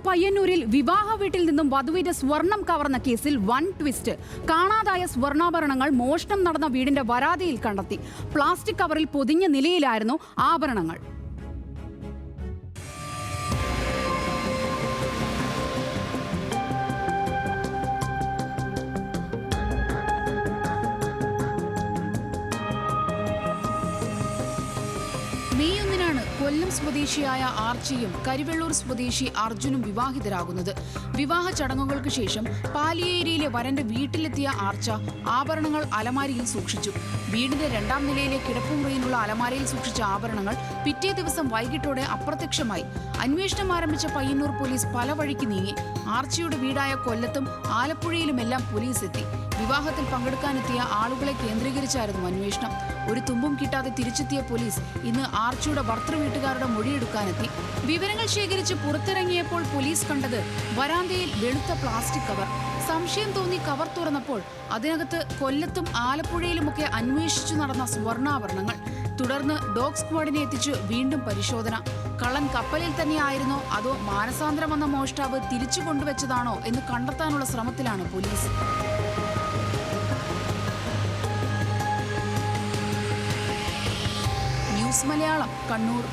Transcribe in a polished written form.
പയ്യന്നൂരിൽ വിവാഹ വീട്ടിൽ നിന്നും വധുവിന്റെ സ്വർണം കവർന്ന കേസിൽ വൻ ട്വിസ്റ്റ്. കാണാതായ സ്വർണ്ണാഭരണങ്ങൾ മോഷണം നടന്ന വീടിന്റെ വരാതിയിൽ കണ്ടെത്തി. പ്ലാസ്റ്റിക് കവറിൽ പൊതിഞ്ഞ നിലയിലായിരുന്നു ആഭരണങ്ങൾ. മെയ് 1 കൊല്ലം സ്വദേശിയായ ആർച്ചിയും കരിവെള്ളൂർ സ്വദേശി അർജുനും വിവാഹിതരാകുന്നത്. വിവാഹ ചടങ്ങുകൾക്ക് ശേഷം പാലിയേരിയിലെ വരന്റെ വീട്ടിലെത്തിയ ആർച്ച ആഭരണങ്ങൾ അലമാരിയിൽ സൂക്ഷിച്ചു. വീടിന്റെ 2ാം നിലയിലെ കിടപ്പുമുറിയിലുള്ള അലമാരയിൽ സൂക്ഷിച്ച ആഭരണങ്ങൾ പിറ്റേ ദിവസം വൈകിട്ടോടെ അപ്രത്യക്ഷമായി. അന്വേഷണം ആരംഭിച്ച പയ്യന്നൂർ പോലീസ് പല വഴിക്ക് നീങ്ങി. ആർച്ചിയുടെ വീടായ കൊല്ലത്തും ആലപ്പുഴയിലുമെല്ലാം പോലീസ് എത്തി. വിവാഹത്തിൽ പങ്കെടുക്കാനെത്തിയ ആളുകളെ കേന്ദ്രീകരിച്ചായിരുന്നു അന്വേഷണം. ഒരു തുമ്പും കിട്ടാതെ തിരിച്ചെത്തിയ പോലീസ് ഇന്ന് ആർച്ചിയുടെ ഭർത്തൃവീട്ടുകാരുടെ മൊഴിയെടുക്കാനെത്തി. വിവരങ്ങൾ ശേഖരിച്ച് പുറത്തിറങ്ങിയപ്പോൾ പോലീസ് കണ്ടത് വരാന്തയിൽ വെളുത്ത പ്ലാസ്റ്റിക് കവർ. സംശയം തോന്നി കവർ തുറന്നപ്പോൾ അതിനകത്ത് കൊല്ലത്തും ആലപ്പുഴയിലുമൊക്കെ അന്വേഷിച്ചു നടന്ന സ്വർണ്ണാഭരണങ്ങൾ. തുടർന്ന് ഡോഗ് സ്ക്വാഡിനെ എത്തിച്ച് വീണ്ടും പരിശോധന. കള്ളൻ കപ്പലിൽ തന്നെയായിരുന്നോ അതോ മാനസാന്തരം വന്ന മോഷ്ടാവ് തിരിച്ചു കൊണ്ടുവച്ചതാണോ എന്ന് കണ്ടെത്താനുള്ള ശ്രമത്തിലാണ് പോലീസ്. ന്യൂസ് മലയാളം, കണ്ണൂർ.